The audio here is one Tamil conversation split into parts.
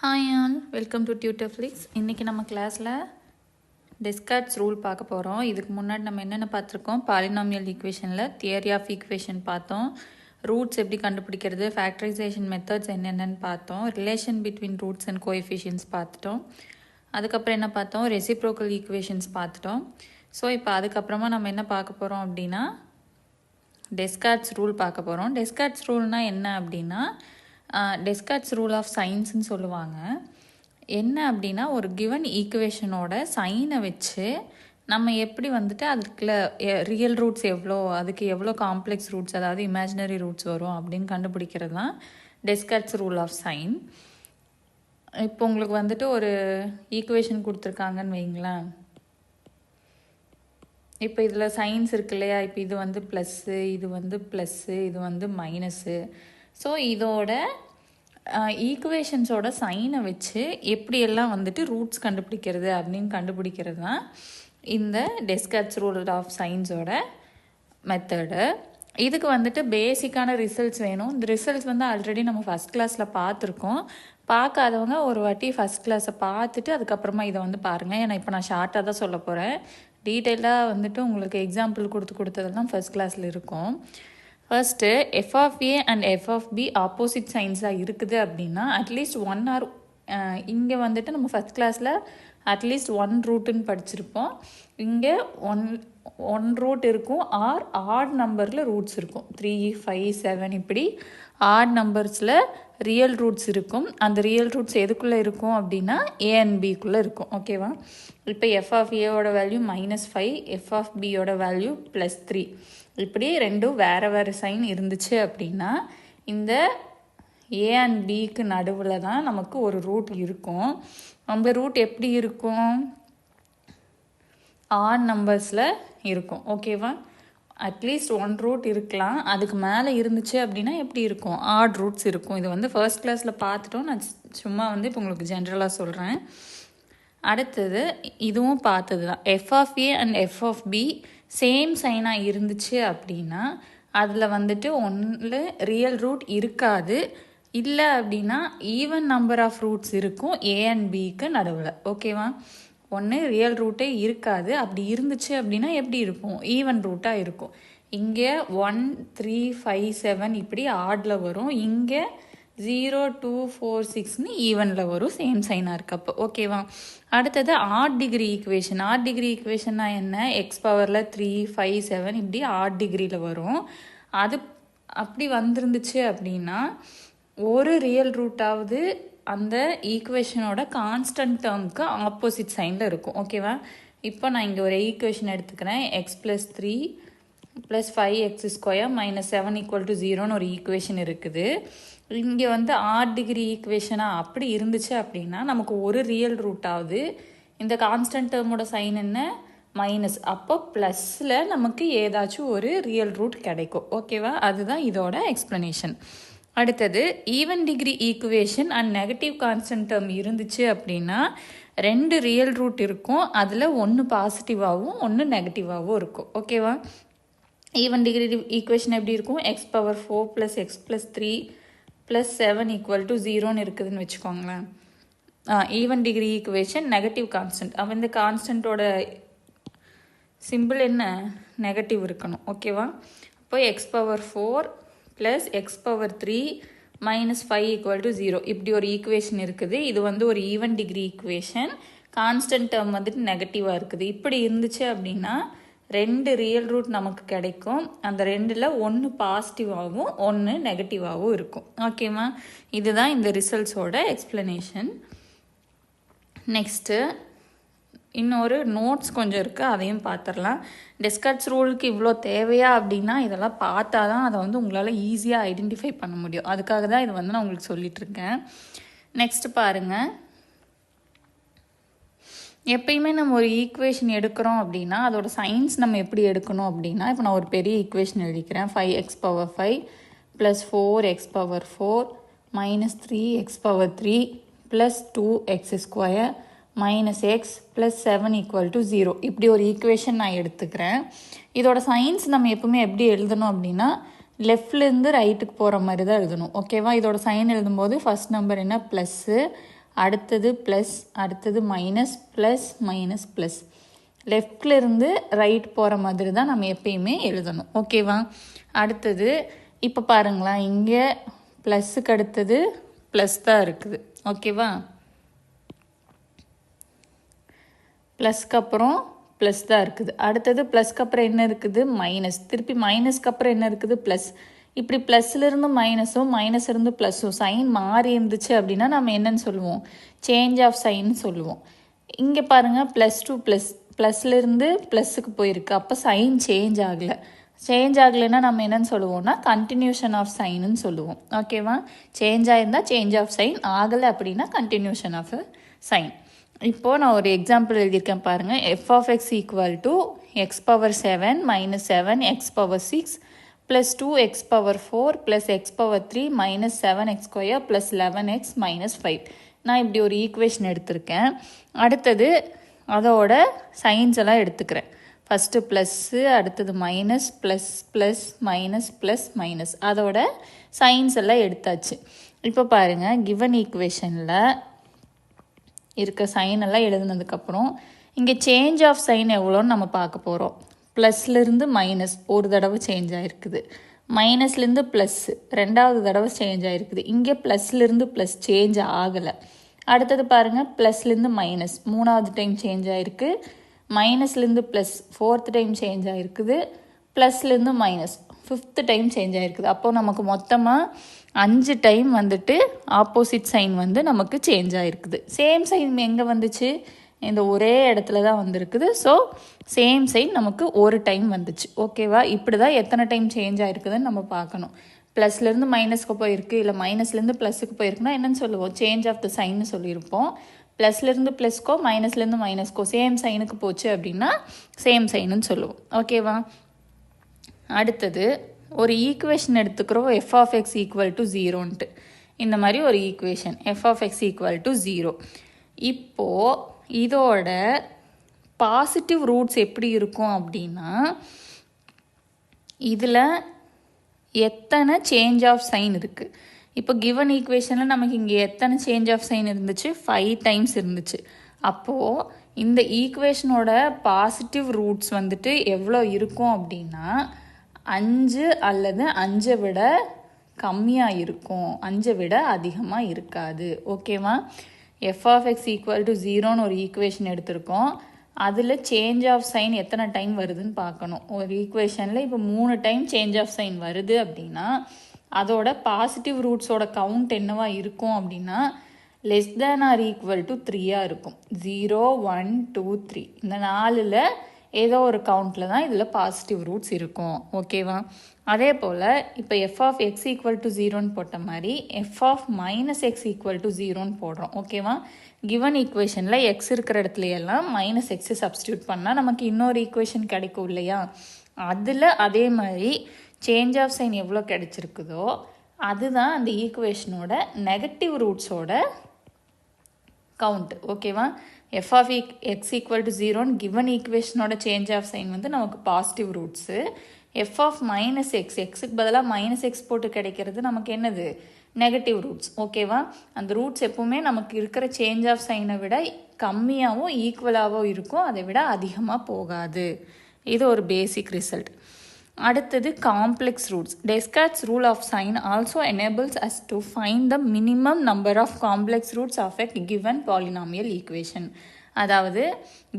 Hi all, welcome to Tutorflix. இன்றைக்கி நம்ம கிளாஸில் டெஸ்கார்ட்ஸ் ரூல் பார்க்க போகிறோம். இதுக்கு முன்னாடி நம்ம என்னென்ன பார்த்துருக்கோம்? பாலினாமியல் ஈக்குவேஷனில் தியரி ஆஃப் ஈக்குவேஷன் பார்த்தோம், ரூட்ஸ் எப்படி கண்டுபிடிக்கிறது, ஃபேக்டரைசேஷன் மெத்தட்ஸ் என்னென்னு பார்த்தோம், relation between roots and coefficients பார்த்துட்டோம். அதுக்கப்புறம் என்ன பார்த்தோம்? ரெசிப்ரோக்கல் ஈக்குவேஷன்ஸ் பார்த்துட்டோம். ஸோ இப்போ அதுக்கப்புறமா நம்ம என்ன பார்க்க போகிறோம் அப்படின்னா டெஸ்கார்ட்ஸ் ரூல் பார்க்க போகிறோம். டெஸ்கார்ட்ஸ் ரூல்னால் என்ன அப்படின்னா டெஸ்கார்ட்ஸ் ரூல் ஆஃப் சைன்ஸ்ன்னு சொல்லுவாங்க. என்ன அப்படின்னா ஒரு கிவன் ஈக்குவேஷனோட சைனை வச்சு நம்ம எப்படி வந்துட்டு அதுக்குள்ள ரியல் ரூட்ஸ் எவ்வளோ, அதுக்கு எவ்வளோ காம்ப்ளெக்ஸ் ரூட்ஸ், அதாவது இமேஜினரி ரூட்ஸ் வரும் அப்படின்னு கண்டுபிடிக்கிறது தான் டெஸ்கார்ட்ஸ் ரூல் ஆஃப் சைன். இப்போ உங்களுக்கு வந்துட்டு ஒரு ஈக்குவேஷன் கொடுத்துருக்காங்கன்னு வைங்களேன். இப்போ இதில் சைன்ஸ் இருக்கு இல்லையா? இப்போ இது வந்து ப்ளஸ்ஸு, இது வந்து ப்ளஸ்ஸு, இது வந்து மைனஸு. ஸோ இதோட ஈக்குவேஷன்ஸோட சைனை வச்சு எப்படியெல்லாம் வந்துட்டு ரூட்ஸ் கண்டுபிடிக்கிறது அப்படின்னு கண்டுபிடிக்கிறது தான் இந்த டெஸ்கார்ட்ஸ் ரூல் ஆஃப் சைன்ஸோட மெத்தடு. இதுக்கு வந்துட்டு பேசிக்கான ரிசல்ட்ஸ் வேணும். இந்த ரிசல்ட்ஸ் வந்து ஆல்ரெடி நம்ம ஃபஸ்ட் கிளாஸில் பார்த்துருக்கோம். பார்க்காதவங்க ஒரு வாட்டி ஃபஸ்ட் கிளாஸை பார்த்துட்டு அதுக்கப்புறமா இதை வந்து பாருங்கள். ஏன்னா இப்போ நான் ஷார்ட்டாக தான் சொல்ல போகிறேன். டீட்டெயிலாக வந்துட்டு உங்களுக்கு எக்ஸாம்பிள் கொடுத்ததெல்லாம் ஃபஸ்ட் கிளாஸில் இருக்கும். First F of A and F of B opposite சைன்ஸாக இருக்குது அப்படின்னா அட்லீஸ்ட் ஒன் ஆர் இங்கே வந்துட்டு நம்ம ஃபஸ்ட் கிளாஸில் அட்லீஸ்ட் ஒன் ரூட்டுன்னு படிச்சிருப்போம். இங்கே ஒன் ரூட் இருக்கும் ஆர் ஆட் நம்பரில் ரூட்ஸ் இருக்கும். 3, 5, 7 இப்படி ஆட் நம்பர்ஸில் ரியல் ரூட்ஸ் இருக்கும். அந்த ரியல் ரூட்ஸ் எதுக்குள்ளே இருக்கும் அப்படின்னா ஏ அண்ட் பிக்குள்ளே இருக்கும். ஓகேவா? இப்போ எஃப் ஆஃப் ஏவோட வேல்யூ -5, எஃப் ஆஃப் பியோட வேல்யூ +3. இப்படி ரெண்டும் வேறு வேறு சைன் இருந்துச்சு அப்படின்னா இந்த ஏ அண்ட் பிக்கு நடுவில் தான் நமக்கு ஒரு ரூட் இருக்கும். அந்த ரூட் எப்படி இருக்கும்? ஆட் நம்பர்ஸில் இருக்கும். ஓகேவா? அட்லீஸ்ட் ஒன் ரூட் இருக்கலாம். அதுக்கு மேலே இருந்துச்சு அப்படின்னா எப்படி இருக்கும்? ஆட் ரூட்ஸ் இருக்கும். இது வந்து ஃபர்ஸ்ட் கிளாஸில் பார்த்துட்டோம். நான் சும்மா வந்து இப்போ உங்களுக்கு ஜென்ரலாக சொல்கிறேன். அடுத்தது இதுவும் பார்த்தது தான். F of A and F of B same சைனாக இருந்துச்சு அப்படின்னா அதில் வந்துட்டு ஒன்று ரியல் ரூட் இருக்காது. இல்லை அப்படின்னா ஈவன் நம்பர் ஆஃப் ரூட்ஸ் இருக்கும் ஏ அண்ட் பிக்கு நடுவில். ஓகேவா? ஒன்று ரியல் ரூட்டே இருக்காது. அப்படி இருந்துச்சு அப்படின்னா எப்படி இருக்கும்? ஈவன் ரூட்டாக இருக்கும். இங்கே 1, 3, 5, 7 இப்படி ஆடில் வரும். இங்கே 0, 2, 4, 6ன்னு ஈவனில் வரும். சேம் சைனாக இருக்கப்போ. ஓகேவா? அடுத்தது odd degree equation. Odd degree ஈக்குவேஷன்னா என்ன? எக்ஸ் பவரில் 3, 5, 7 இப்படி ஆட் டிகிரியில் வரும். அது அப்படி வந்துருந்துச்சு அப்படின்னா ஒரு ரியல் ரூட்டாவது அந்த ஈக்குவேஷனோட கான்ஸ்டன்ட் டேர்முக்கு ஆப்போசிட் சைனில் இருக்கும். ஓகேவா? இப்போ நான் இங்கே ஒரு ஈக்குவேஷன் எடுத்துக்கிறேன். எக்ஸ் + 3 + 5x² - 7 = 0ன்னு ஒரு ஈக்குவேஷன் இருக்குது. இங்கே வந்து ஆட் டிகிரி ஈக்குவேஷனாக அப்படி இருந்துச்சு அப்படின்னா நமக்கு ஒரு ரியல் ரூட்டாவது இந்த கான்ஸ்டன்ட் டேர்மோட சைன் என்ன? மைனஸ். அப்போ ப்ளஸில் நமக்கு ஏதாச்சும் ஒரு ரியல் ரூட் கிடைக்கும். ஓகேவா? அதுதான் இதோட எக்ஸ்ப்ளனேஷன். அடுத்தது even degree equation and negative constant term இருந்துச்சு அப்படின்னா 2 ரியல் ரூட் இருக்கும். அதில் ஒன்று பாசிட்டிவாகவும் ஒன்று நெகட்டிவாகவும் இருக்கும். ஓகேவா? ஈவன் டிகிரி ஈக்குவேஷன் எப்படி இருக்கும்? x⁴ + x + 3 + 7 = 0ன்னு இருக்குதுன்னு வச்சுக்கோங்களேன். Even degree equation negative constant. அப்போ இந்த கான்ஸ்டன்ட்டோட சிம்பிள் என்ன? நெகட்டிவ் இருக்கணும். ஓகேவா? அப்போ x⁴ + x⁴ - 5 = 0 இப்படி ஒரு ஈக்குவேஷன் இருக்குது. இது வந்து ஒரு even degree equation. Constant term வந்துட்டு நெகட்டிவாக இருக்குது. இப்படி இருந்துச்சு அப்படின்னா 2 ரியல் ரூட் நமக்கு கிடைக்கும். அந்த 2ல் ஒன்று பாசிட்டிவாகவும் ஒன்று நெகட்டிவாகவும் இருக்கும். ஓகேவா? இதுதான் இந்த ரிசல்ட்ஸோட எக்ஸ்ப்ளனேஷன். நெக்ஸ்ட்டு இன்னொரு நோட்ஸ் கொஞ்சம் இருக்குது, அதையும் பார்த்துடலாம். டெஸ்கார்ட்ஸ் ரூலுக்கு இவ்வளோ தேவையா அப்படின்னா இதெல்லாம் பார்த்தா தான் அதை வந்து உங்களால் ஈஸியாக ஐடென்டிஃபை பண்ண முடியும். அதுக்காக தான் இது வந்து நான் உங்களுக்கு சொல்லிகிட்ருக்கேன். நெக்ஸ்ட்டு பாருங்கள். எப்பயுமே நம்ம ஒரு ஈக்குவேஷன் எடுக்கிறோம் அப்படின்னா அதோட சைன்ஸ் நம்ம எப்படி எடுக்கணும் அப்படின்னா, இப்போ நான் ஒரு பெரிய ஈக்குவேஷன் எழுதிக்கிறேன். 5x⁴ + 4x⁴ - 3x⁴ + 2x² - x + 7 = 0 இப்படி ஒரு ஈக்குவேஷன் நான் எடுத்துக்கிறேன். இதோட சைன்ஸ் நம்ம எப்பவுமே எப்படி எழுதணும் அப்படின்னா லெஃப்ட்லேருந்து ரைட்டுக்கு போகிற மாதிரி தான் எழுதணும். ஓகேவா? இதோட சைன் எழுதும்போது ஃபர்ஸ்ட் நம்பர் என்ன? ப்ளஸ்ஸு, அடுத்தது ப்ளஸ், அடுத்தது மைனஸ், ப்ளஸ் மைனஸ் ப்ளஸ். லெஃப்ட்லேருந்து ரைட் போகிற மாதிரி தான் நம்ம எப்பயுமே எழுதணும். ஓகேவா? அடுத்தது இப்போ பாருங்களேன், இங்கே ப்ளஸ்ஸுக்கு அடுத்தது ப்ளஸ் தான் இருக்குது. ஓகேவா? ப்ளஸ்க்கு அப்புறம் ப்ளஸ் தான் இருக்குது. அடுத்தது ப்ளஸ்க்கு அப்புறம் என்ன இருக்குது? மைனஸ். திருப்பி மைனஸ்க்கு அப்புறம் என்ன இருக்குது? ப்ளஸ். இப்படி ப்ளஸ்லேருந்து மைனஸும் மைனஸ் இருந்து ப்ளஸ்ஸும் சைன் மாறி இருந்துச்சு அப்படின்னா நம்ம என்னன்னு சொல்லுவோம்? சேஞ்ச் ஆஃப் சைன் சொல்லுவோம். இங்கே பாருங்கள், ப்ளஸ் டூ ப்ளஸ், ப்ளஸ்லேருந்து ப்ளஸ்ஸுக்கு போயிருக்கு. அப்போ சைன் சேஞ்ச் ஆகலை. சேஞ்ச் ஆகலைன்னா நம்ம என்னென்னு சொல்லுவோம்னா கண்டினியூஷன் ஆஃப் சைனுன்னு சொல்லுவோம். ஓகேவா? சேஞ்ச் ஆகிருந்தால் சேஞ்ச் ஆஃப் சைன், ஆகலை அப்படின்னா கண்டினியூஷன் ஆஃப் சைன். இப்போது நான் ஒரு எக்ஸாம்பிள் எழுதியிருக்கேன் பாருங்கள். F of X equal to x power 7 minus 7 x power 6 plus 2 x power 4 plus x power 3 minus 7 x square plus 11 x minus 5. நான் இப்படி ஒரு ஈக்குவேஷன் எடுத்திருக்கேன். அடுத்தது அதோட சைன்ஸ் எல்லாம் எடுத்துக்கிறேன். ஃபஸ்ட்டு ப்ளஸ்ஸு, அடுத்தது minus, plus plus minus plus minus, அதோட சைன்ஸ் எல்லாம் எடுத்தாச்சு. இப்போ பாருங்கள், கிவன் ஈக்குவேஷனில் இருக்க சைன் எல்லாம் எழுதுனதுக்கப்புறம் இங்கே சேஞ்ச் ஆஃப் சைன் எவ்வளோன்னு நம்ம பார்க்க போகிறோம். ப்ளஸ்லேருந்து மைனஸ் ஒரு தடவை சேஞ்ச் ஆகிருக்குது, மைனஸ்லேருந்து ப்ளஸ்ஸு ரெண்டாவது தடவை சேஞ்ச் ஆகிருக்குது. இங்கே ப்ளஸ்லேருந்து ப்ளஸ் சேஞ்ச் ஆகலை. அடுத்தது பாருங்கள், ப்ளஸ்லேருந்து மைனஸ் மூணாவது டைம் சேஞ்ச் ஆகிருக்கு, மைனஸ்லேருந்து ப்ளஸ் ஃபோர்த்து டைம் சேஞ்ச் ஆகிருக்குது, ப்ளஸ்லேருந்து மைனஸ் ஃபிஃப்த்து டைம் சேஞ்ச் ஆகிருக்குது. அப்போது நமக்கு மொத்தமாக 5 டைம் வந்துட்டு ஆப்போசிட் சைன் வந்து நமக்கு சேஞ்ச் ஆகிருக்குது. சேம் சைன் எங்கே வந்துச்சு? இந்த ஒரே இடத்துல தான் வந்திருக்குது. ஸோ சேம் சைன் நமக்கு ஒரு டைம் வந்துச்சு. ஓகேவா? இப்படி தான் எத்தனை டைம் சேஞ்ச் ஆகிருக்குதுன்னு நம்ம பார்க்கணும். ப்ளஸ்லேருந்து மைனஸ்க்கு போயிருக்கு, இல்லை மைனஸ்லேருந்து ப்ளஸுக்கு போயிருக்குன்னா என்னென்னு சொல்லுவோம்? சேஞ்ச் ஆஃப் த சைன்னு சொல்லியிருப்போம். ப்ளஸ்லேருந்து ப்ளஸ்க்கோ மைனஸ்லேருந்து மைனஸ்க்கோ சேம் சைனுக்கு போச்சு அப்படின்னா சேம் சைனுன்னு சொல்லுவோம். ஓகேவா? அடுத்தது ஒரு ஈக்குவேஷன் எடுத்துக்கிறோம், F of X equal to 0ன்ட்டு. இந்த மாதிரி ஒரு equation F of X equal to 0. இப்போது இதோட பாசிட்டிவ் ரூட்ஸ் எப்படி இருக்கும் அப்படின்னா, இதில் எத்தனை சேஞ்ச் ஆஃப் சைன் இருக்குது? இப்போ கிவன் ஈக்குவேஷனில் நமக்கு இங்கே எத்தனை சேஞ்ச் ஆஃப் சைன் இருந்துச்சு? 5 டைம்ஸ் இருந்துச்சு. அப்போது இந்த ஈக்குவேஷனோட பாசிட்டிவ் ரூட்ஸ் வந்துட்டு எவ்வளோ இருக்கும் அப்படின்னா 5 அல்லது 5 விட கம்மியாக இருக்கும், 5 விட அதிகமாக இருக்காது. ஓகேவா? F of X equal to 0ன்னு ஒரு ஈக்குவேஷன் எடுத்திருக்கோம். அதில் சேஞ்ச் ஆஃப் சைன் எத்தனை டைம் வருதுன்னு பார்க்கணும். ஒரு ஈக்குவேஷனில் இப்போ 3 டைம் சேஞ்ச் ஆஃப் சைன் வருது அப்படின்னா அதோட பாசிட்டிவ் ரூட்ஸோட கவுண்ட் என்னவா இருக்கும் அப்படின்னா less than or equal to 3 இருக்கும். 0, 1, 2, 3 இந்த 4ல் ஏதோ ஒரு கவுண்ட்டில் தான் இதில் பாசிட்டிவ் ரூட்ஸ் இருக்கும். ஓகேவா? அதே போல் இப்போ F of X equal to 0ன்னு போட்ட மாதிரி F of minus X equal to 0ன்னு போடுறோம். ஓகேவா? கிவன் ஈக்குவேஷனில் எக்ஸ் இருக்கிற இடத்துலையெல்லாம் மைனஸ் எக்ஸு சப்ஸ்டியூட் பண்ணால் நமக்கு இன்னொரு ஈக்குவேஷன் கிடைக்கும் இல்லையா? அதில் அதே மாதிரி சேஞ்ச் ஆஃப் சைன் எவ்வளோ கிடைச்சிருக்குதோ அதுதான் அந்த ஈக்குவேஷனோட நெகட்டிவ் ரூட்ஸோட கவுண்ட். ஓகேவா? F of X equal to 0ன்னு கிவன் ஈக்குவேஷனோட சேஞ்ச் ஆஃப் சைன் வந்து நமக்கு positive roots. F of minus X, எக்ஸுக்கு பதிலாக மைனஸ் எக்ஸ் போட்டு கிடைக்கிறது நமக்கு என்னது? Negative roots. ஓகேவா? அந்த ரூட்ஸ் எப்பவுமே நமக்கு இருக்கிற சேஞ்ச் ஆஃப் சைனை விட கம்மியாகவும் ஈக்குவலாகவும் இருக்கும், அதை விட அதிகமாக போகாது. இது ஒரு பேசிக் ரிசல்ட். அடுத்தது complex roots. Descartes rule of sign also enables us to find the minimum number of complex roots of a given polynomial equation. அதாவது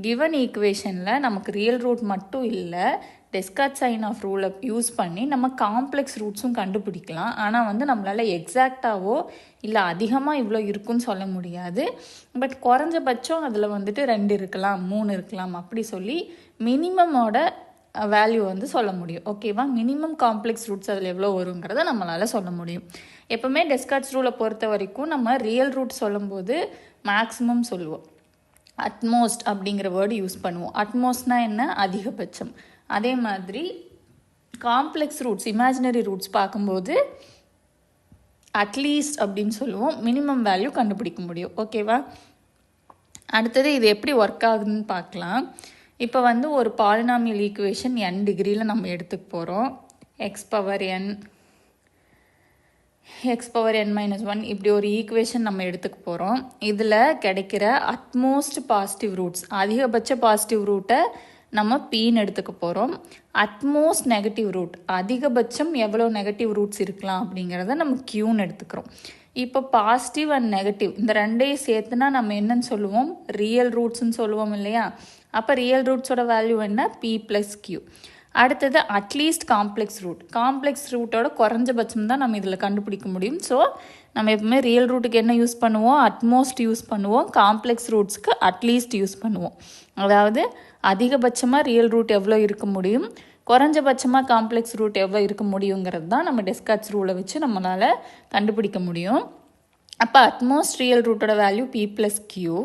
கிவன் ஈக்குவேஷனில் நமக்கு ரியல் ரூட் மட்டும் இல்லை, டெஸ்கார்ட் சைன் ஆஃப் ரூலை யூஸ் பண்ணி நம்ம காம்ப்ளெக்ஸ் ரூட்ஸும் கண்டுபிடிக்கலாம். ஆனால் வந்து நம்மளால் எக்ஸாக்டாவோ இல்லை அதிகமாக இவ்வளோ இருக்குன்னு சொல்ல முடியாது. பட் குறைஞ்சபட்சம் அதில் வந்துட்டு 2 இருக்கலாம், 3 இருக்கலாம், அப்படி சொல்லி மினிமமோட வேல்யூ வந்து சொல்ல முடியும். ஓகேவா? மினிமம் காம்ப்ளெக்ஸ் ரூட்ஸ் அதில் எவ்வளோ வருங்கிறத நம்மளால் சொல்ல முடியும். எப்போவுமே டெஸ்கார்ட்ஸ் ரூலை பொறுத்த வரைக்கும் நம்ம ரியல் ரூட் சொல்லும்போது மேக்ஸிமம் சொல்லுவோம், அட்மோஸ்ட் அப்படிங்கிற வேர்டு யூஸ் பண்ணுவோம். அட்மோஸ்ட்னா என்ன? அதிகபட்சம். அதே மாதிரி காம்ப்ளெக்ஸ் ரூட்ஸ், இமேஜினரி ரூட்ஸ் பார்க்கும்போது அட்லீஸ்ட் அப்படின்னு சொல்லுவோம். மினிமம் வேல்யூ கண்டுபிடிக்க முடியும். ஓகேவா? அடுத்தது இது எப்படி ஒர்க் ஆகுதுன்னு பார்க்கலாம். இப்போ வந்து ஒரு பாலினாமியல் ஈக்குவேஷன் n டிகிரியில் நம்ம எடுத்துக்க போகிறோம். X power n X power n minus 1 இப்படி ஒரு ஈக்குவேஷன் நம்ம எடுத்துக்க போகிறோம். இதில் கிடைக்கிற அட்மோஸ்ட் பாசிட்டிவ் ரூட்ஸ், அதிகபட்ச பாசிட்டிவ் ரூட்டை நம்ம பீன்னு எடுத்துக்க போகிறோம். அட்மோஸ்ட் நெகட்டிவ் ரூட், அதிகபட்சம் எவ்வளோ நெகட்டிவ் ரூட்ஸ் இருக்கலாம் அப்படிங்கிறத நம்ம கியூன்னு எடுத்துக்கிறோம். இப்போ பாசிட்டிவ் அண்ட் நெகட்டிவ் இந்த ரெண்டையும் சேர்த்துனா நம்ம என்னன்னு சொல்லுவோம், ரியல் ரூட்ஸ்ன்னு சொல்லுவோம் இல்லையா. அப்போ ரியல் ரூட்ஸோட வேல்யூ என்ன, பி ப்ளஸ் கியூ. அடுத்தது அட்லீஸ்ட் காம்ப்ளெக்ஸ் ரூட், காம்ப்ளெக்ஸ் ரூட்டோட குறைஞ்சபட்சம் தான் நம்ம இதில் கண்டுபிடிக்க முடியும். ஸோ நம்ம எப்பவுமே ரியல் ரூட்டுக்கு என்ன யூஸ் பண்ணுவோம், அட்மோஸ்ட் யூஸ் பண்ணுவோம். காம்ப்ளெக்ஸ் ரூட்ஸ்க்கு அட்லீஸ்ட் யூஸ் பண்ணுவோம். அதாவது அதிகபட்சமாக ரியல் ரூட் எவ்வளோ இருக்க முடியும், குறைஞ்சபட்சமாக காம்ப்ளெக்ஸ் ரூட் எவ்வளோ இருக்க முடியுங்கிறது தான் நம்ம டெஸ்கார்ட்ஸ் ரூலை வச்சு நம்மளால் கண்டுபிடிக்க முடியும். அப்போ அட்மோஸ்ட் ரியல் ரூட்டோட value P plus Q.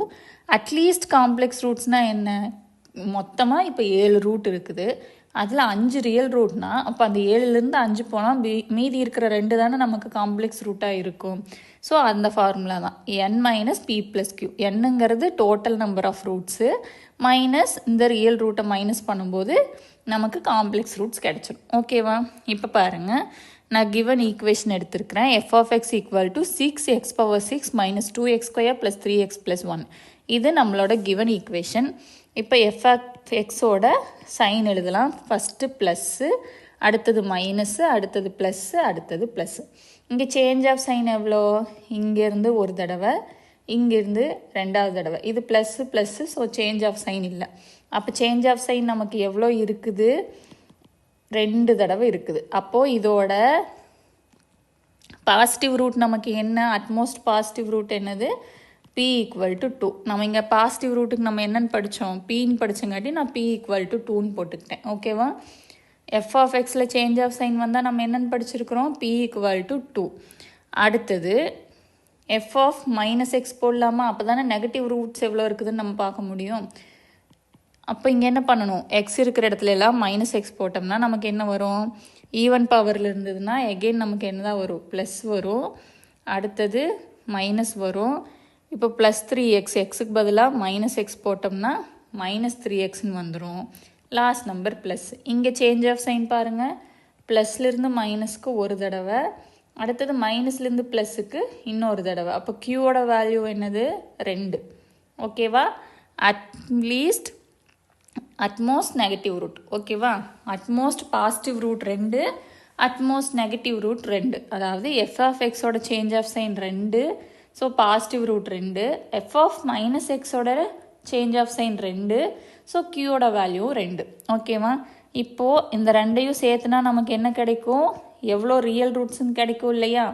At least complex ரூட்ஸ்னால் என்ன, மொத்தமாக இப்போ 7 ரூட் இருக்குது, அதில் 5 ரியல் ரூட்னா அப்போ அந்த 7லேருந்து 5 போனால் மீதி இருக்கிற 2 தானே நமக்கு காம்ப்ளெக்ஸ் ரூட்டாக இருக்கும். ஸோ அந்த ஃபார்முலா தான் n minus B plus Q. என்னங்கிறது total number of roots minus இந்த ரியல் ரூட்டை மைனஸ் பண்ணும்போது நமக்கு காம்ப்ளெக்ஸ் ரூட்ஸ் கிடச்சிடும். ஓகேவா. இப்போ பாருங்கள், நான் கிவன் ஈக்குவேஷன் எடுத்திருக்கிறேன். F of X equal to 6x power 6 minus 2x square plus 3x plus 1. இது நம்மளோட கிவன் ஈக்குவேஷன். இப்போ எஃப் ஆஃப் எக்ஸோட சைன் எழுதலாம். ஃபஸ்ட்டு ப்ளஸ்ஸு, அடுத்தது மைனஸ்ஸு, அடுத்தது ப்ளஸ்ஸு, அடுத்தது ப்ளஸ்ஸு. இங்கே சேஞ்ச் ஆஃப் சைன் எவ்வளோ, இங்கேருந்து ஒரு தடவை, இங்கேருந்து 2வது தடவை. இது plus plus, so change of sign இல்லை. அப்போ சேஞ்ச் ஆஃப் சைன் நமக்கு எவ்வளோ இருக்குது, 2 தடவை இருக்குது. அப்போது இதோட பாசிட்டிவ் ரூட் நமக்கு என்ன, அட்மோஸ்ட் பாசிட்டிவ் ரூட் என்னது, p ஈக்குவல் டு 2. நம்ம இங்கே பாசிட்டிவ் ரூட்டுக்கு நம்ம என்னென்னு படித்தோம், pன்னு படித்தங்காட்டி நான் p ஈக்குவல் டு 2ன்னு போட்டுக்கிட்டேன். ஓகேவா. எஃப் ஆஃப் எக்ஸில் சேஞ்ச் ஆஃப் சைன் வந்தால் நம்ம என்னென்னு படிச்சிருக்கிறோம், p ஈக்குவல் டு 2. அடுத்தது எஃப் ஆஃப் மைனஸ் எக்ஸ் போடலாமா, அப்போ தானே நெகட்டிவ் ரூட்ஸ் எவ்வளோ இருக்குதுன்னு நம்ம பார்க்க முடியும். அப்போ இங்கே என்ன பண்ணணும், எக்ஸ் இருக்கிற இடத்துல எல்லாம் மைனஸ் எக்ஸ் போட்டோம்னா நமக்கு என்ன வரும், ஈவன் பவரில் இருந்ததுன்னா எகெயின் நமக்கு என்ன தான் வரும், ப்ளஸ் வரும். அடுத்தது மைனஸ் வரும். இப்போ ப்ளஸ் 3x, எக்ஸுக்கு பதிலாக மைனஸ் எக்ஸ் போட்டோம்னா மைனஸ் 3xன்னு வந்துடும். Last number plus. இங்கே சேஞ்ச் ஆஃப் சைன் பாருங்கள், ப்ளஸ்லேருந்து மைனஸ்க்கு ஒரு தடவை, அடுத்தது மைனஸ்லேருந்து ப்ளஸுக்கு இன்னொரு தடவை. அப்போ க்யூவோட வேல்யூ என்னது, 2. ஓகேவா. At least at most negative root. ஓகேவா. At most positive root 2, at most negative root 2. அதாவது எஃப் ஆஃப் எக்ஸோட change of sign 2, so positive root 2. F of minus எக்ஸோட சேஞ்ச் ஆஃப் சைன் 2, ஸோ கியூவோட வேல்யூ 2. ஓகேவா. இப்போது இந்த ரெண்டையும் சேர்த்துனா நமக்கு என்ன கிடைக்கும், எவ்வளோ ரியல் ரூட்ஸ்ன்னு கிடைக்கும் இல்லையா.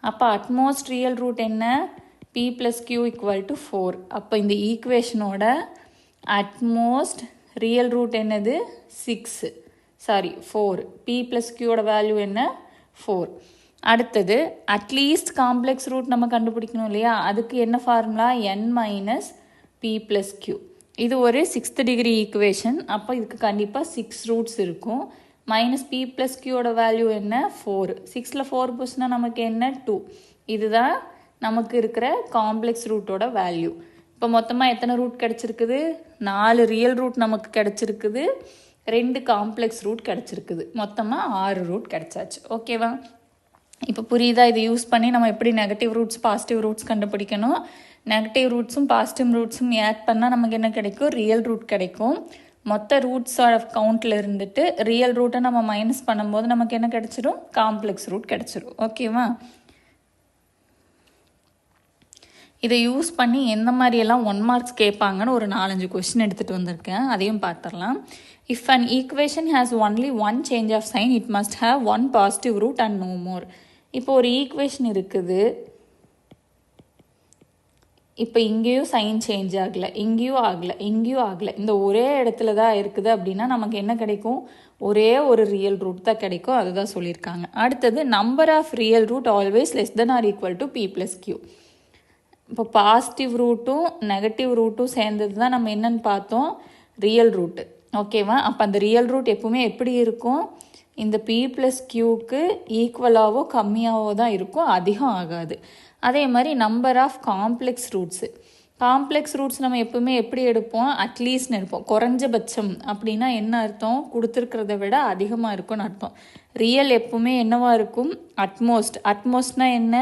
அப்போ அட்மோஸ்ட் ரியல் ரூட் என்ன, p plus q equal to 4. அப்போ இந்த ஈக்குவேஷனோட அட்மோஸ்ட் ரியல் ரூட் என்னது, 4. p ப்ளஸ் கியூவோட வேல்யூ என்ன, 4. அடுத்தது அட்லீஸ்ட் காம்ப்ளெக்ஸ் ரூட் நம்ம கண்டுபிடிக்கணும் இல்லையா, அதுக்கு என்ன formula, n minus B plus q. இது ஒரு 6th டிகிரி ஈக்குவேஷன். அப்போ இதுக்கு கண்டிப்பாக 6 ரூட்ஸ் இருக்கும். மைனஸ் பி ப்ளஸ் கியூவோட வேல்யூ என்ன, 4. 6ல் 4 போச்சுன்னா நமக்கு என்ன, 2. இதுதான் நமக்கு இருக்கிற காம்ப்ளெக்ஸ் ரூட்டோட வேல்யூ. இப்போ மொத்தமாக எத்தனை ரூட் கிடச்சிருக்குது, 4 ரியல் ரூட் நமக்கு கிடச்சிருக்குது, 2 காம்ப்ளெக்ஸ் ரூட் கிடச்சிருக்குது, மொத்தமாக 6 ரூட் கிடச்சாச்சு. ஓகேவா. இப்போ புரியுதா, இதை யூஸ் பண்ணி நம்ம எப்படி நெகட்டிவ் ரூட்ஸ் பாசிட்டிவ் ரூட்ஸ் கண்டுபிடிக்கணும். நெகட்டிவ் ரூட்ஸும் பாசிட்டிவ் ரூட்ஸும் ஆட் பண்ணால் நமக்கு என்ன கிடைக்கும், ரியல் ரூட் கிடைக்கும். மொத்த ரூட்ஸ் ஆஃப் கவுண்டில் இருந்துட்டு ரியல் ரூட்டை நம்ம மைனஸ் பண்ணும்போது நமக்கு என்ன கிடச்சிரும், காம்ப்ளெக்ஸ் ரூட் கிடச்சிரும். ஓகேவா. இதை யூஸ் பண்ணி எந்த மாதிரியெல்லாம் 1 மார்க்ஸ் கேட்பாங்கன்னு ஒரு 4-5 கொஸ்டின் எடுத்துகிட்டு வந்திருக்கேன், அதையும் பார்த்துடலாம். If an equation has only 1 change of sign it must have 1 positive root and no more. இப்போ ஒரு ஈக்குவேஷன் இருக்குது, இப்போ இங்கேயும் சைன் சேஞ்ச் ஆகலை, இங்கேயும் ஆகலை, இங்கேயும் ஆகலை, இந்த ஒரே இடத்துல தான் இருக்குது அப்படின்னா நமக்கு என்ன கிடைக்கும், ஒரே ஒரு ரியல் ரூட் தான் கிடைக்கும். அதுதான் சொல்லியிருக்காங்க. அடுத்தது number of real root always less than or equal to p plus q. இப்போ பாசிட்டிவ் ரூட்டும் நெகட்டிவ் ரூட்டும் சேர்ந்தது தான் நம்ம என்னன்னு பார்த்தோம், ரியல் ரூட்டு. ஓகேவா. அப்போ அந்த ரியல் ரூட் எப்பவுமே எப்படி இருக்கும், இந்த பி ப்ளஸ் கியூக்கு ஈக்குவலாகவோ கம்மியாகவோ தான் இருக்கும், அதிகம் ஆகாது. அதே மாதிரி number of complex roots, complex roots நம்ம எப்பவுமே எப்படி எடுப்போம், அட்லீஸ்ட்னு எடுப்போம். குறைஞ்சபட்சம் அப்படின்னா என்ன அர்த்தம், கொடுத்துருக்கிறத விட அதிகமாக இருக்கும்னு அர்த்தம். ரியல் எப்பவுமே என்னவா இருக்கும், அட்மோஸ்ட். அட்மோஸ்ட்னா என்ன,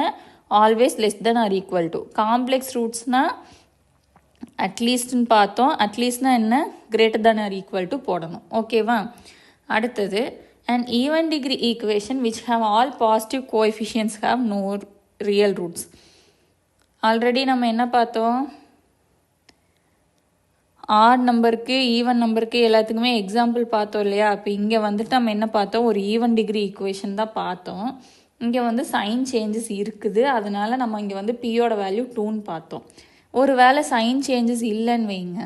always less than or equal to. Complex ரூட்ஸ்னால் அட்லீஸ்ட்னு பார்த்தோம். அட்லீஸ்ட்னா என்ன, greater than or equal to போடணும். ஓகேவா. அடுத்தது an even degree equation which have all positive coefficients have no real roots. Already நம்ம என்ன பார்த்தோம், ஆட் நம்பருக்கு ஈவன் நம்பருக்கு எல்லாத்துக்குமே எக்ஸாம்பிள் பார்த்தோம் இல்லையா. அப்போ இங்கே வந்துட்டு நம்ம என்ன பார்த்தோம், ஒரு ஈவன் டிகிரி ஈக்குவேஷன் தான் பார்த்தோம். இங்கே வந்து சைன் சேஞ்சஸ் இருக்குது, அதனால நம்ம இங்கே வந்து பியோட வேல்யூ 2ன்னு பார்த்தோம். ஒரு வேளை சைன் சேஞ்சஸ் இல்லைன்னு வைங்க,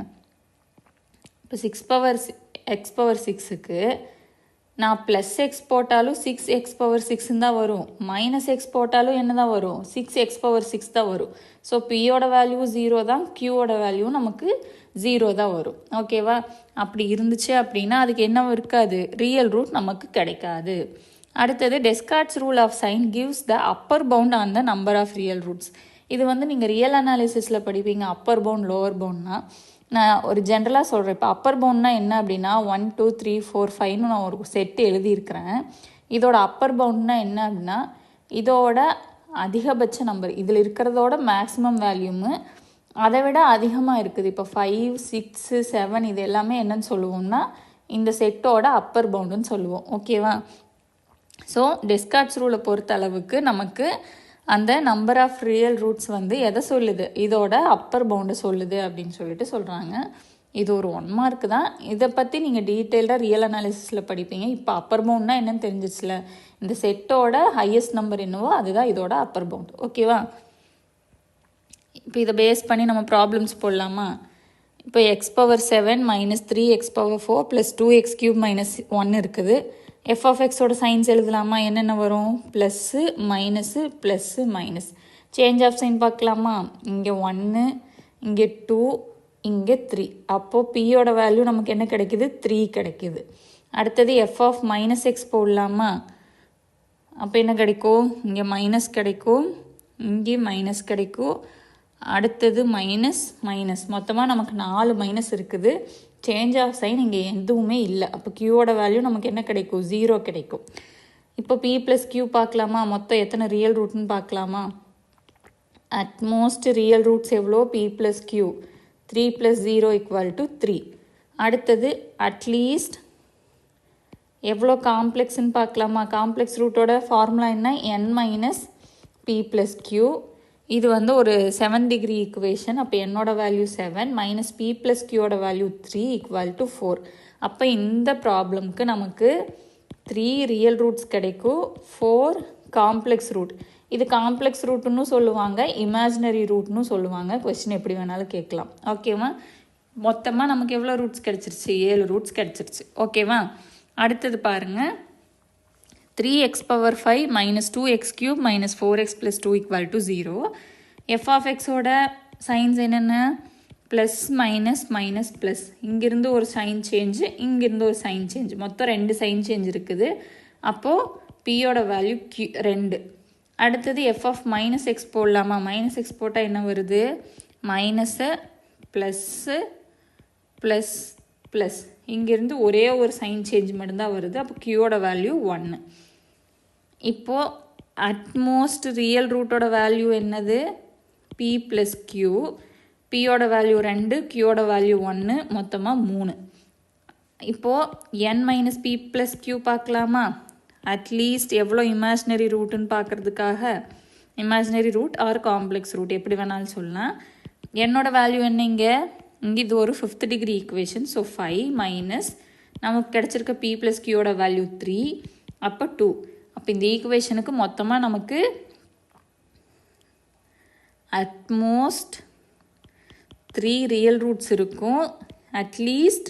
இப்போ 6x6க்கு நான் ப்ளஸ் எக்ஸ் போட்டாலும் 6x6 தான் வரும், மைனஸ் எக்ஸ் போட்டாலும் என்ன தான் வரும், 6x6 தான் வரும். ஸோ பியோட வேல்யூ 0 தான், கியூவோட வேல்யூ நமக்கு 0 தான் வரும். ஓகேவா. அப்படி இருந்துச்சு அப்படின்னா அதுக்கு என்ன இருக்காது, ரியல் ரூட் நமக்கு கிடைக்காது. அடுத்தது Descartes rule of sign gives the upper bound on the number of real roots. இது வந்து நீங்கள் ரியல் அனாலிசிஸில் படிப்பீங்க, அப்பர் பவுண்ட் லோவர் பவுண்ட்னா. நான் ஒரு ஜென்ரலாக சொல்கிறேன். இப்போ அப்பர் பவுண்ட்னா என்ன அப்படின்னா 1 2 3 4 5ன்னு நான் ஒரு செட்டு எழுதியிருக்கிறேன். இதோட அப்பர் பவுண்ட்னா என்ன அப்படின்னா இதோட அதிகபட்ச நம்பர், இதில் இருக்கிறதோட மேக்ஸிமம் வேல்யூமு அதை விட அதிகமாக இருக்குது. இப்போ 5 6 7 இது எல்லாமே என்னன்னு சொல்லுவோம்னா இந்த செட்டோட அப்பர் பவுண்டுன்னு சொல்லுவோம். ஓகேவா. ஸோ டெஸ்கார்ட்ஸ் ரூலை பொறுத்த அளவுக்கு நமக்கு அந்த நம்பர் ஆஃப் ரியல் ரூட்ஸ் வந்து எதை சொல்லுது, இதோட அப்பர் பவுண்டை சொல்லுது அப்படின்னு சொல்லிட்டு சொல்கிறாங்க. இது ஒரு 1 மார்க் தான். இதை பற்றி நீங்கள் டீட்டெயில்டாக ரியல் அனாலிசிஸில் படிப்பீங்க. இப்போ அப்பர் பவுண்ட்னா என்னன்னு தெரிஞ்சிச்சுல, இந்த செட்டோட ஹையஸ்ட் நம்பர் என்னவோ அதுதான் இதோட அப்பர் பவுண்ட். ஓகேவா. இப்போ இதை பேஸ் பண்ணி நம்ம ப்ராப்ளம்ஸ் போடலாமா. இப்போ x⁻7 - 3x⁻4 + 2x³ - 1 இருக்குது. எஃப் ஆஃப் எக்ஸோட சைன்ஸ் எழுதலாமா, என்னென்ன வரும், plus minus plus minus. Change of sign பார்க்கலாமா, இங்கே 1 இங்கே 2 இங்கே 3. அப்போது பியோட வேல்யூ நமக்கு என்ன கிடைக்குது, 3 கிடைக்குது. அடுத்தது எஃப் ஆஃப் -x போடலாமா, அப்போ என்ன கிடைக்கும், இங்கே மைனஸ் கிடைக்கும், இங்கே மைனஸ் கிடைக்கும், அடுத்தது மைனஸ் மைனஸ், மொத்தமாக நமக்கு 4 மைனஸ் இருக்குது. சேஞ்ச் ஆஃப் சைன் இங்கே எதுவுமே இல்லை. அப்போ கியூவோட வேல்யூ நமக்கு என்ன கிடைக்கும், 0 கிடைக்கும். இப்போ பி ப்ளஸ் கியூ பார்க்கலாமா, மொத்தம் எத்தனை ரியல் ரூட்னு பார்க்கலாமா. அட்மோஸ்ட் ரியல் ரூட்ஸ் எவ்வளோ, பி ப்ளஸ் கியூ, 3 + 0 = 3. அடுத்தது அட்லீஸ்ட் எவ்வளோ காம்ப்ளெக்ஸ்ன்னு பார்க்கலாமா. காம்ப்ளெக்ஸ் ரூட்டோட ஃபார்முலா என்ன, n - p + q. இது வந்து ஒரு 7 டிகிரி ஈக்குவேஷன். அப்போ என்னோட வேல்யூ 7 - p + qயோட வேல்யூ 3 = 4. அப்போ இந்த ப்ராப்ளம்க்கு நமக்கு 3 ரியல் ரூட்ஸ் கிடைக்கும், 4 காம்ப்ளெக்ஸ் ரூட். இது காம்ப்ளெக்ஸ் ரூட்னு சொல்லுவாங்க, இமேஜினரி ரூட்னு சொல்லுவாங்க. கொஸ்டின் எப்படி வேணாலும் கேட்கலாம். ஓகேவா. மொத்தமாக நமக்கு எவ்வளோ ரூட்ஸ் கிடச்சிருச்சு, 7 ரூட்ஸ் கிடச்சிருச்சு. ஓகேவா. அடுத்தது பாருங்கள், 3x⁻5 - 2x³ - 4x + 2 = 0. F of எக்ஸோட சைன்ஸ் என்னென்ன, ப்ளஸ் மைனஸ் மைனஸ் ப்ளஸ். இங்கேருந்து ஒரு சைன் சேஞ்சு, இங்கேருந்து ஒரு சைன் சேஞ்ச், மொத்தம் 2 சைன் சேஞ்ச் இருக்குது. அப்போது பியோட வேல்யூ 2. அடுத்தது எஃப் ஆஃப் -x போடலாமா, -x போட்டால் என்ன வருது, மைனஸு ப்ளஸ்ஸு ப்ளஸ் ப்ளஸ், இங்கேருந்து ஒரே ஒரு சைன் சேஞ்ச் மட்டும்தான் வருது. அப்போ கியூவோட வேல்யூ 1. இப்போது அட்மோஸ்ட் ரியல் ரூட்டோட வேல்யூ என்னது, p + q. பியோட வேல்யூ 2, கியூவோட வேல்யூ 1, மொத்தமாக 3. இப்போது n - p + q பார்க்கலாமா. அட்லீஸ்ட் எவ்வளோ இமேஜினரி ரூட்டுன்னு பார்க்குறதுக்காக, imaginary root or complex root எப்படி வேணாலும் சொல்லலாம். என்னோட வேல்யூ என்ன, இங்கே இது ஒரு 5th degree equation. So 5 minus நமக்கு கிடச்சிருக்க p + qயோட வேல்யூ 3, அப்போ 2. அப்போ இந்த ஈக்குவேஷனுக்கு மொத்தமாக நமக்கு அட்மோஸ்ட் 3 ரியல் ரூட்ஸ் இருக்கும், அட்லீஸ்ட்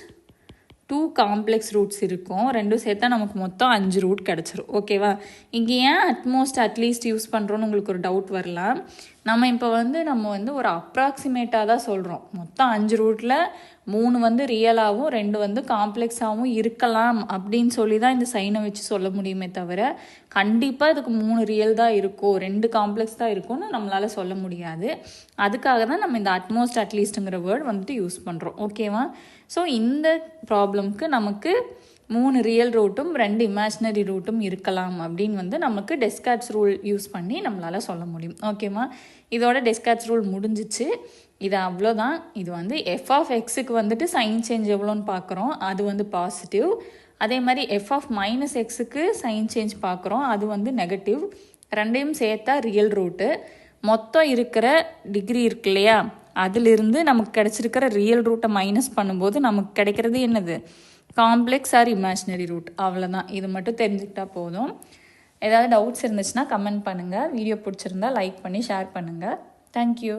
2 காம்ப்ளெக்ஸ் ரூட்ஸ் இருக்கும். ரெண்டும் சேர்த்தா நமக்கு மொத்தம் 5 ரூட் கிடச்சிரும். ஓகேவா. இங்கே ஏன் அட்மோஸ்ட் அட்லீஸ்ட் யூஸ் பண்ணுறோன்னு உங்களுக்கு ஒரு டவுட் வரலாம். நம்ம இப்போ நம்ம ஒரு அப்ராக்சிமேட்டாக தான் சொல்கிறோம். மொத்தம் 5 ரூட்டில் 3 ரியலாகவும் 2 காம்ப்ளெக்ஸாகவும் இருக்கலாம் அப்படின்னு சொல்லி தான் இந்த சைனை வச்சு சொல்ல முடியுமே தவிர கண்டிப்பாக இதுக்கு 3 ரியல் தான் இருக்கும், 2 காம்ப்ளெக்ஸ் தான் இருக்கும்னு நம்மளால் சொல்ல முடியாது. அதுக்காக தான் நம்ம இந்த அட்மோஸ்ட் அட்லீஸ்ட்டுங்கிற வேர்ட் யூஸ் பண்ணுறோம். ஓகேவா? ஸோ இந்த ப்ராப்ளம்க்கு நமக்கு 3 ரியல் ரூட்டும் 2 இமேஜினரி ரூட்டும் இருக்கலாம் அப்படின்னு நமக்கு டெஸ்கார்ட்ஸ் ரூல் யூஸ் பண்ணி நம்மளால் சொல்ல முடியும். ஓகேவா? இதோட டெஸ்கார்ட்ஸ் ரூல் முடிஞ்சிச்சு. இது அவ்வளோதான். இது எஃப் ஆஃப் எக்ஸுக்கு சைன் சேஞ்ச் எவ்வளோன்னு பார்க்குறோம், அது பாசிட்டிவ். அதே மாதிரி எஃப் ஆஃப் மைனஸ் எக்ஸுக்கு சைன் சேஞ்ச் பார்க்குறோம், அது நெகட்டிவ். ரெண்டையும் சேர்த்தா ரியல் ரூட்டு. மொத்தம் இருக்கிற டிகிரி இருக்கு இல்லையா, அதிலிருந்து நமக்கு கிடைச்சிருக்கிற ரியல் ரூட்டை மைனஸ் பண்ணும்போது நமக்கு கிடைக்கிறது என்னது, காம்ப்ளெக்ஸ் ஆர் இமேஜினரி ரூட். அவ்வளோதான். இது மட்டும் தெரிஞ்சுக்கிட்டா போதும். ஏதாவது டவுட்ஸ் இருந்துச்சுன்னா கமெண்ட் பண்ணுங்கள். வீடியோ பிடிச்சிருந்தா லைக் பண்ணி ஷேர் பண்ணுங்கள். தேங்க்யூ.